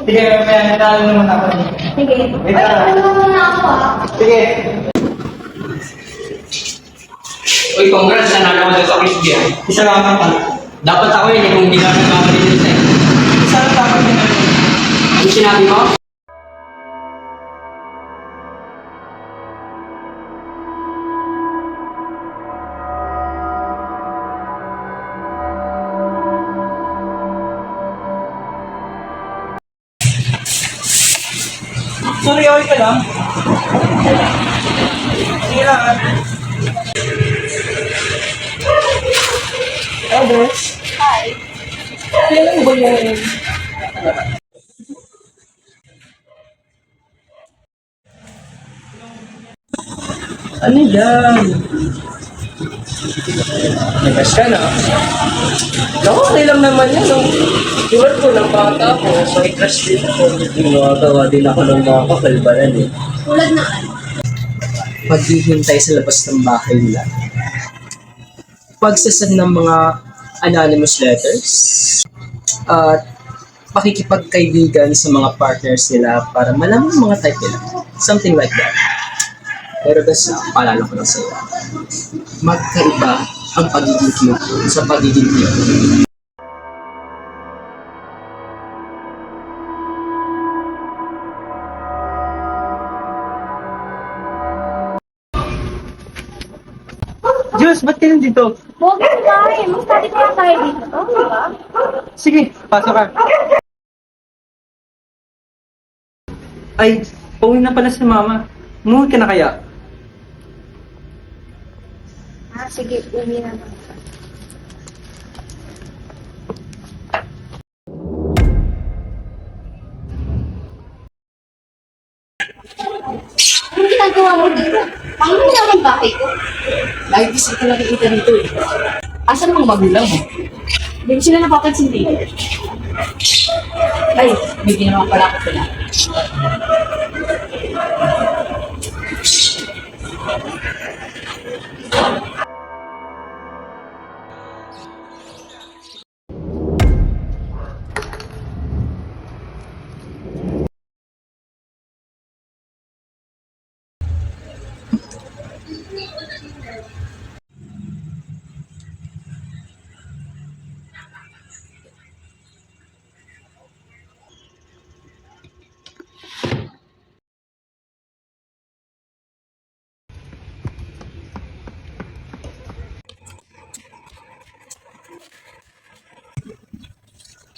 Sige, may nanalo naman ako. Sige. Wait Ay, lang. ano muna ako ah. Sige. Uy, congrats, nanalo ko sa quiz niya. Isa lang ang pala. Dapat ako yun, kung hindi ka nagkamali dito sa'yo. Isa lang dapat din. Ano sinabi mo? Sorry, okay ka lang. Sige lang ah. Hello, Bes. Hi. Kailan ba yan? Ano yan? Nagas ka na? Ako, okay lang naman yan. No? Tulad ko ng bata ko, may crush din ako. Ginagawa din ako ng mga kakalbalan eh. Tulad na ano? Paghihintay sa labas ng bahay nila. Pagsasad ng mga anonymous letters. At pakikipagkaibigan sa mga partners nila para malaman ang mga type nila. Something like that. Pero basta, paalala ko lang sa'yo. Magkaiba ang pagiging cute sa pagiging cute. Diyos, ba't ka nandito? Huwag yung bahay. Mag-study ko lang tayo dito. Di ba? Sige, pasok ka. Ay, pauwi na pala si mama. Umuwi ka na kaya? Ah, sige. Uwi na naman. Ano ginagawa mo dito? Ang mo naman bakit ko? Lagi kasi ito nakikita dito eh. Asan mga magulang mo? Hindi ko sila napapansin dito. Ay, may ginawa pala ako pala.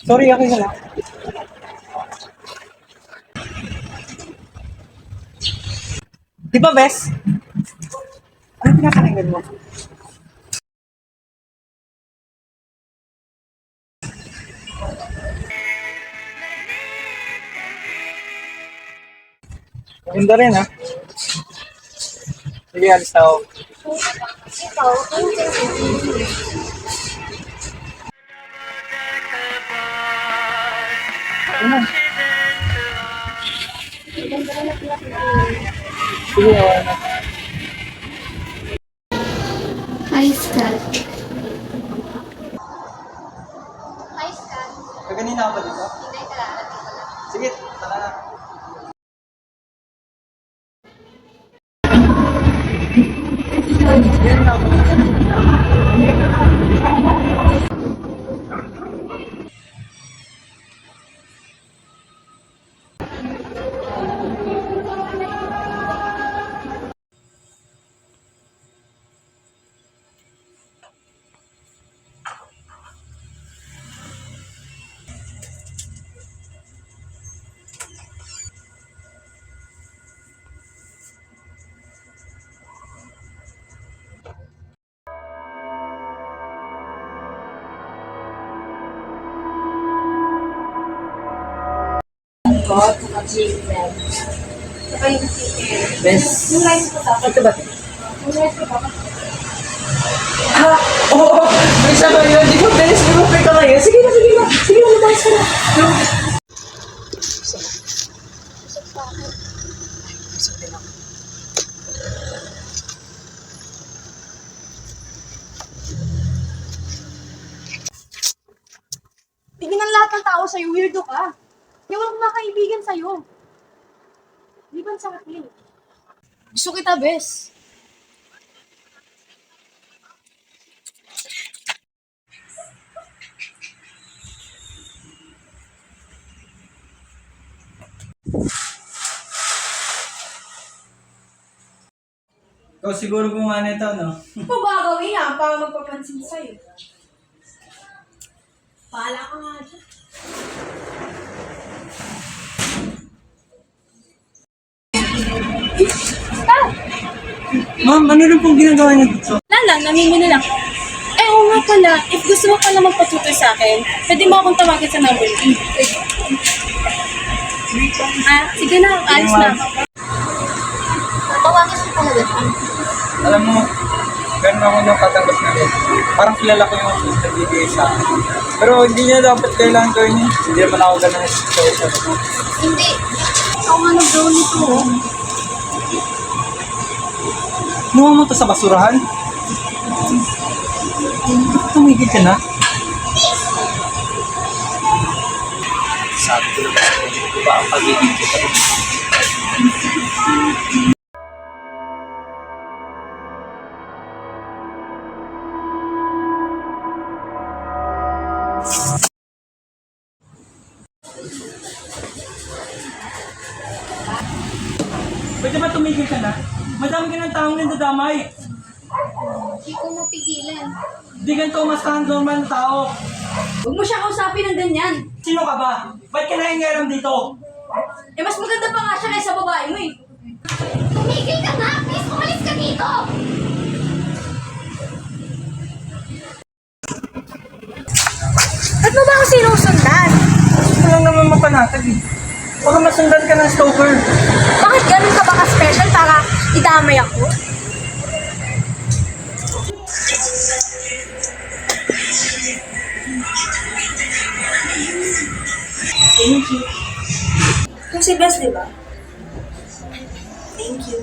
Sorry, okay ka lang. Di ba, Bes? Ano pinapakinggan mo? Maganda rin, ha? Sige, alis na ako. Ikaw, ano ginagawa? Ano? Sige, okay na. Hi, Scott. Hi, Scott. Kaganina ka ba dito? Hindi ka lang. Sige, tara na. Yan na ako. God, naka-J-Lab. Saka yung chicken. Bes, Yung rice ko dapat. ito ba? Yung rice ko dapat. Ha? Oo! May sama yun. Di ba, Bes? Lumapit ka ngayon. Sige na, sige na. Sige na, lumabas ka na. Tingin ng lahat ng tao sa'yo, weirdo ka. Yung mga kaibigan sa'yo. Di ba sa akin? Gusto kita, bes. Ikaw siguro gumawa nito, no? Ano ba gagawin niya para magpapansin sa'yo? Paala ka nga dyan. Ma'am, ano rin pong ginagawa niyo dito? Lang, namimili lang. Eh, oo nga pala, if gusto mo pala magpatutoy sa akin, pwede mo akong tawagin sa number ko. Sige na, alis na. Tawagin ko talaga. Alam mo, ganun ako nung katanggap na rin. Parang kilala ko yung nagbibigay sa akin. Pero hindi niya dapat kailangan gawin niya. Hindi naman ako ganun yung situation. Hindi. Ako nga nag-draw nito. Nuha mo to sa basurahan? Tumigil ka na? Sabi ko naman sa inyo, di ba ang pagiging kita? Pwede ba tumigil ka na? Madami ka ng taong nandadamay. Hindi ko mapigilan. Hindi ganito mas normal na tao. Huwag mo siya kausapin ng ganyan. Sino ka ba? Ba't ka nangingialam dito? Eh, mas maganda pa nga siya kaysa babae mo eh. Tumigil ka na! Please, umalis ka dito! Ba't mo ba ako sinusundan? Gusto lang naman mapanatag eh. Baka masundan ka ng stalker. Bakit ganun ka ba ka-special para idamay ako? Yung si Bes, di ba? Thank you.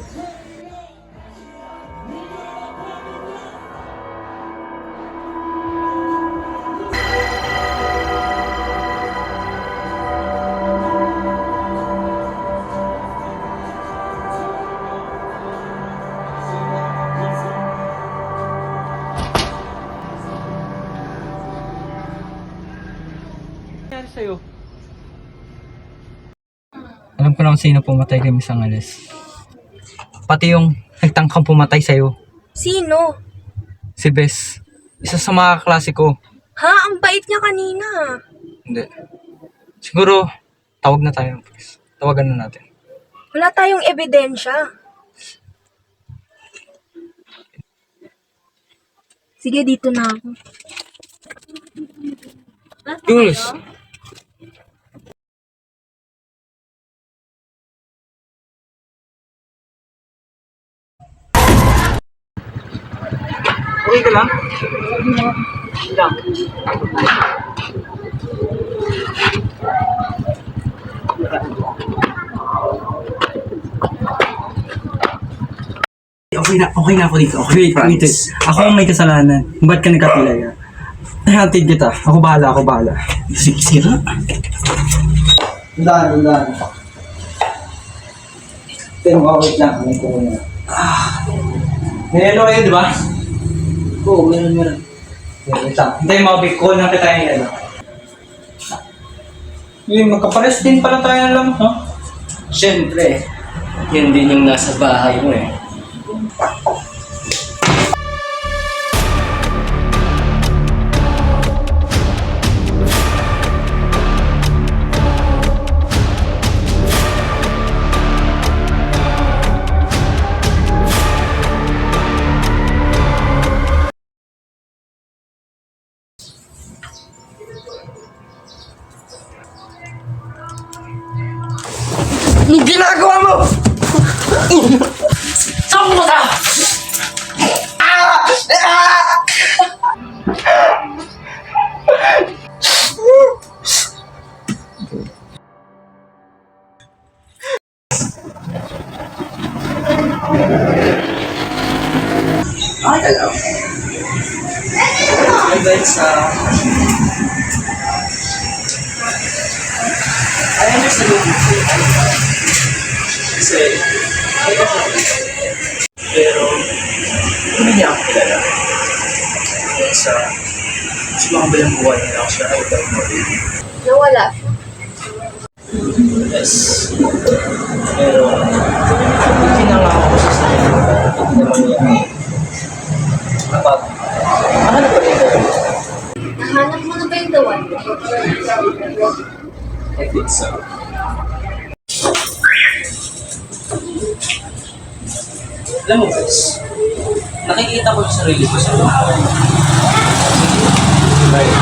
Nangyari sa'yo? Alam ko na kung sino pumatay kay Miss Angeles. Pati yung nagtangkang pumatay sa'yo. Sino? Si Bes. Isa sa mga kaklase ko. Ha? Ang bait niya kanina. Hindi. Siguro, tawag na tayo ng police. Tawagan na natin. Wala tayong ebidensya. Sige, dito na ako. Jules! Okay ka lang? Lang. Okay na ako dito. Okay, wait. Ako ang may kasalanan. Ba't ka nagkapilaya? Hatid kita. Ako bahala. Sige na. Dahan. Pero wait lang. May kuha na. May kayo, di ba? Oo, meron. Wait lang. Hintayin mo, call na kita yung yelo. Magkapares din pala tayo na lang, no? Siyempre, yun din yung nasa bahay mo eh. Anong ginagawa mo? Saan mo ka? Hi, hello. Hi guys, understand mo. Kasi, may kasama. Pero, hindi niya ako kilala. Sa mga kabilang buwan nila ako siya, I don't know really. Nawala. Yes. Pero, kinangako ko sa sarili ko. Hindi naman niya. Kapag, nahanap pa rin ko. Nahanap mo na ba yung dawan? I think so. Alam mo guys, nakikita ko yung sarili ko sa mga. Right.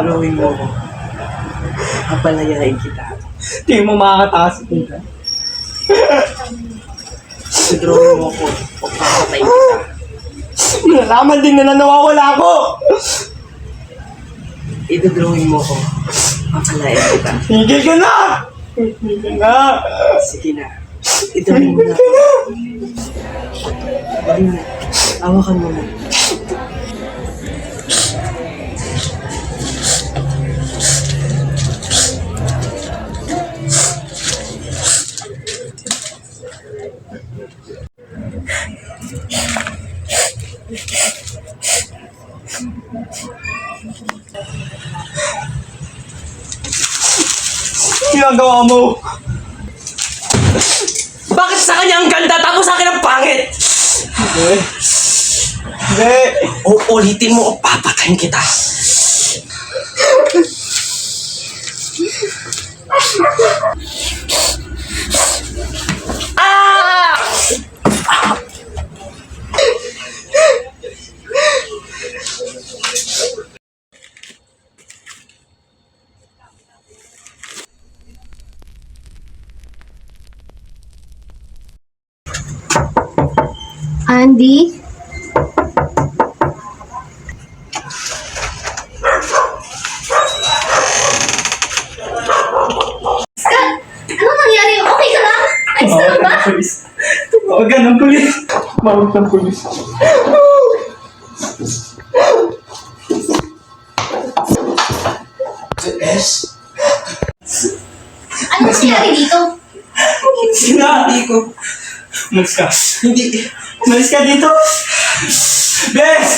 Drawing mo ko. Papalayain kita. Hindi mo makakataas dito. Drawing mo ko. Papapatayin kita. Nalaman din na nawawala ako. Idodrawing mo ko. Papalayain kita. Tigil ka na! Tigil ka na! Sige na. Idrawing mo na. Sige na. Awakan mo na. Ginagawa mo! Bakit sa kanya ang ganda tapos sa akin ang pangit? Hindi. Hindi. Uulitin mo o papatayin kita. Andy? Ano nangyari? Okay ka lang? Ayos ka lang ba? Tawagan ng pulis. Tawag ng pulis. S? Ano nangyari dito? Hindi ko. Umalis ka. Hindi. Umalis ka dito. Bes!